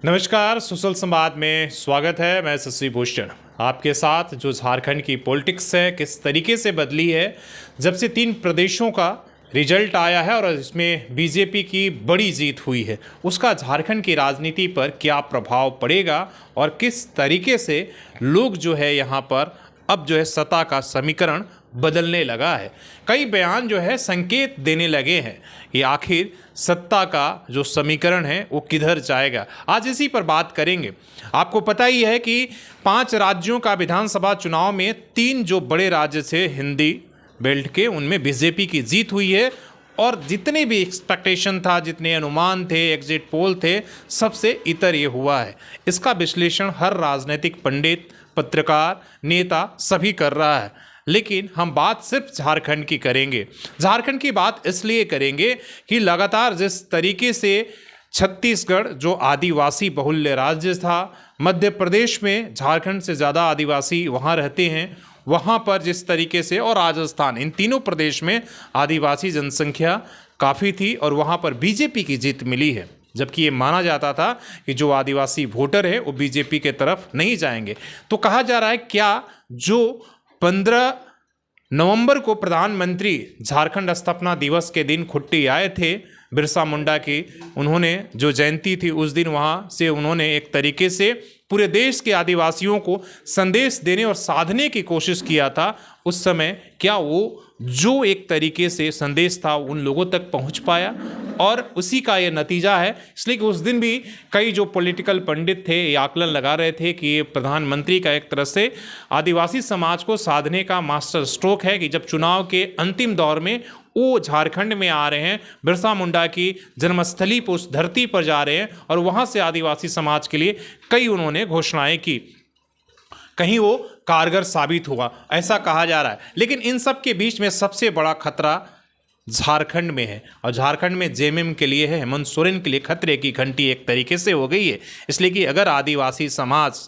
नमस्कार, सुशल संवाद में स्वागत है। मैं शशि भूषण आपके साथ। जो झारखंड की पॉलिटिक्स है किस तरीके से बदली है जब से 3 प्रदेशों का रिजल्ट आया है और इसमें बीजेपी की बड़ी जीत हुई है, उसका झारखंड की राजनीति पर क्या प्रभाव पड़ेगा और किस तरीके से लोग जो है यहाँ पर अब जो है सत्ता का समीकरण बदलने लगा है। कई बयान जो है संकेत देने लगे हैं कि आखिर सत्ता का जो समीकरण है वो किधर जाएगा। आज इसी पर बात करेंगे। आपको पता ही है कि 5 राज्यों का विधानसभा चुनाव में 3 जो बड़े राज्य थे हिंदी बेल्ट के, उनमें बीजेपी की जीत हुई है और जितने भी एक्सपेक्टेशन था, जितने अनुमान थे, एग्जिट पोल थे, सबसे इतर ये हुआ है। इसका विश्लेषण हर राजनीतिक पंडित, पत्रकार, नेता सभी कर रहा है, लेकिन हम बात सिर्फ झारखंड की करेंगे। झारखंड की बात इसलिए करेंगे कि लगातार जिस तरीके से छत्तीसगढ़ जो आदिवासी बहुल्य राज्य था, मध्य प्रदेश में झारखंड से ज़्यादा आदिवासी वहाँ रहते हैं, वहाँ पर जिस तरीके से, और राजस्थान, इन तीनों प्रदेश में आदिवासी जनसंख्या काफ़ी थी और वहाँ पर बीजेपी की जीत मिली है। जबकि ये माना जाता था कि जो आदिवासी वोटर है वो बीजेपी के तरफ नहीं जाएंगे। तो कहा जा रहा है क्या जो 15 नवंबर को प्रधानमंत्री झारखंड स्थापना दिवस के दिन खुट्टी आए थे बिरसा मुंडा की, उन्होंने जो जयंती थी उस दिन वहाँ से उन्होंने एक तरीके से पूरे देश के आदिवासियों को संदेश देने और साधने की कोशिश किया था। उस समय क्या वो जो एक तरीके से संदेश था उन लोगों तक पहुंच पाया? और उसी का ये नतीजा है। इसलिए कि उस दिन भी कई जो पॉलिटिकल पंडित थे ये आकलन लगा रहे थे कि ये प्रधानमंत्री का एक तरह से आदिवासी समाज को साधने का मास्टर स्ट्रोक है कि जब चुनाव के अंतिम दौर में वो झारखंड में आ रहे हैं, बिरसा मुंडा की जन्मस्थली पर, उस धरती पर जा रहे हैं और वहाँ से आदिवासी समाज के लिए कई उन्होंने घोषणाएं की। कहीं वो कारगर साबित हुआ, ऐसा कहा जा रहा है। लेकिन इन सब के बीच में सबसे बड़ा खतरा झारखंड में है और झारखंड में जेएमएम के लिए है, हेमंत सोरेन के लिए खतरे की घंटी एक तरीके से हो गई है। इसलिए कि अगर आदिवासी समाज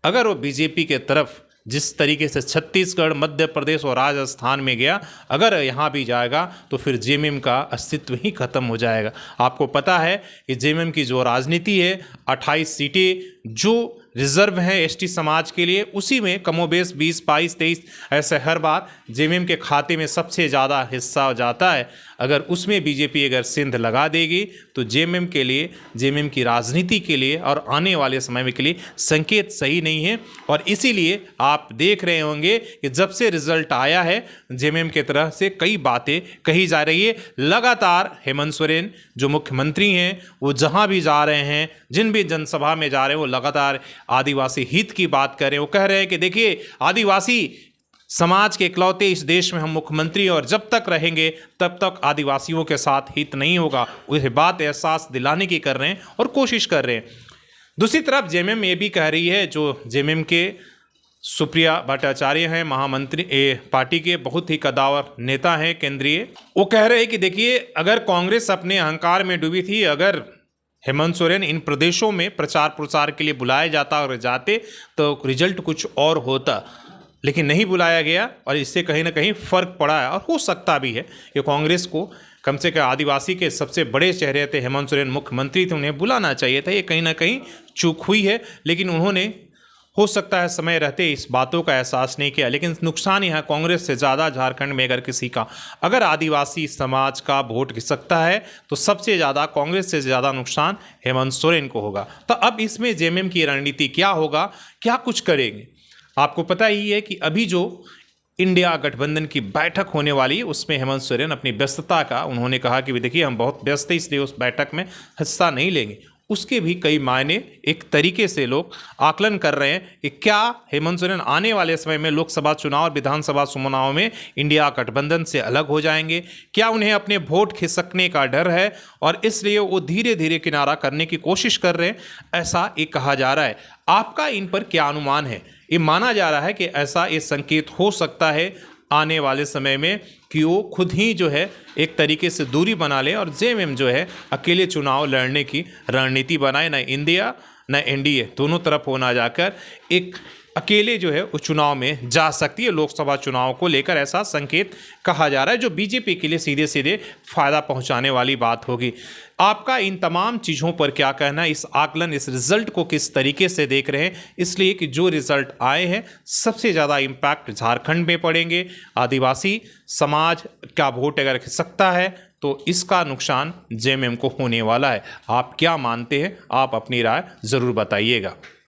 अगर वो बीजेपी के तरफ जिस तरीके से छत्तीसगढ़, मध्य प्रदेश और राजस्थान में गया, अगर यहाँ भी जाएगा तो फिर जेएमएम का अस्तित्व ही खत्म हो जाएगा। आपको पता है कि जेएमएम की जो राजनीति है, 28 सीटें जो रिजर्व हैं एसटी समाज के लिए, उसी में कमोबेश 20, 22, 23 ऐसे हर बार जेएमएम के खाते में सबसे ज़्यादा हिस्सा जाता है। अगर उसमें बीजेपी अगर सिंध लगा देगी तो जेएमएम के लिए, जेएमएम की राजनीति के लिए और आने वाले समय में के लिए संकेत सही नहीं है। और इसीलिए आप देख रहे होंगे कि जब से रिजल्ट आया है जेएमएम के तरह से कई बातें कही जा रही है। लगातार हेमंत सोरेन जो मुख्यमंत्री हैं वो जहाँ भी जा रहे हैं, जिन भी जनसभा में जा रहे हैं, वो लगातार आदिवासी हित की बात कर रहे हैं। वो कह रहे हैं कि देखिए आदिवासी समाज के इकलौते इस देश में हम मुख्यमंत्री, और जब तक रहेंगे तब तक आदिवासियों के साथ हित नहीं होगा। उसे बात एहसास दिलाने की कर रहे हैं और कोशिश कर रहे हैं। दूसरी तरफ जेएमएम ये भी कह रही है, जो जेएमएम के सुप्रिया भट्टाचार्य हैं, महामंत्री पार्टी के बहुत ही कद्दावर नेता हैं केंद्रीय, वो कह रहे हैं कि देखिए अगर कांग्रेस अपने अहंकार में डूबी थी, अगर हेमंत सोरेन इन प्रदेशों में प्रचार प्रसार के लिए बुलाया जाता और जाते तो रिजल्ट कुछ और होता, लेकिन नहीं बुलाया गया और इससे कहीं ना कहीं फ़र्क पड़ा है। और हो सकता भी है कि कांग्रेस को कम से कम आदिवासी के सबसे बड़े चेहरे थे हेमंत सोरेन, मुख्यमंत्री थे, उन्हें बुलाना चाहिए था। ये कहीं ना कहीं चूक हुई है, लेकिन उन्होंने हो सकता है समय रहते इस बातों का एहसास नहीं किया। लेकिन नुकसान यहाँ कांग्रेस से ज़्यादा झारखंड में अगर किसी का, अगर आदिवासी समाज का वोट सकता है तो सबसे ज़्यादा कांग्रेस से ज़्यादा नुकसान हेमंत सोरेन को होगा। तो अब इसमें जेएमएम की रणनीति क्या होगा, क्या कुछ करेंगे? आपको पता ही है कि अभी जो इंडिया गठबंधन की बैठक होने वाली है उसमें हेमंत सोरेन अपनी व्यस्तता का उन्होंने कहा कि देखिए हम बहुत व्यस्त हैं इसलिए उस बैठक में हिस्सा नहीं लेंगे। उसके भी कई मायने एक तरीके से लोग आकलन कर रहे हैं कि क्या हेमंत सोरेन आने वाले समय में लोकसभा चुनाव और विधानसभा चुनाव में इंडिया गठबंधन से अलग हो जाएंगे? क्या उन्हें अपने वोट खिसकने का डर है और इसलिए वो धीरे धीरे किनारा करने की कोशिश कर रहे हैं? ऐसा ये कहा जा रहा है। आपका इन पर क्या अनुमान है? ये माना जा रहा है कि ऐसा ये संकेत हो सकता है आने वाले समय में कि वो खुद ही जो है एक तरीके से दूरी बना ले और जेएमएम जो है अकेले चुनाव लड़ने की रणनीति बनाए, न इंडिया न एनडीए दोनों तरफ होना जाकर एक अकेले जो है उस चुनाव में जा सकती है। लोकसभा चुनाव को लेकर ऐसा संकेत कहा जा रहा है, जो बीजेपी के लिए सीधे सीधे फायदा पहुंचाने वाली बात होगी। आपका इन तमाम चीज़ों पर क्या कहना है? इस आकलन, इस रिजल्ट को किस तरीके से देख रहे हैं? इसलिए कि जो रिजल्ट आए हैं सबसे ज़्यादा इम्पैक्ट झारखंड में पड़ेंगे। आदिवासी समाज का वोट अगर खिसकता है तो इसका नुकसान जेएमएम को होने वाला है। आप क्या मानते हैं? आप अपनी राय ज़रूर बताइएगा।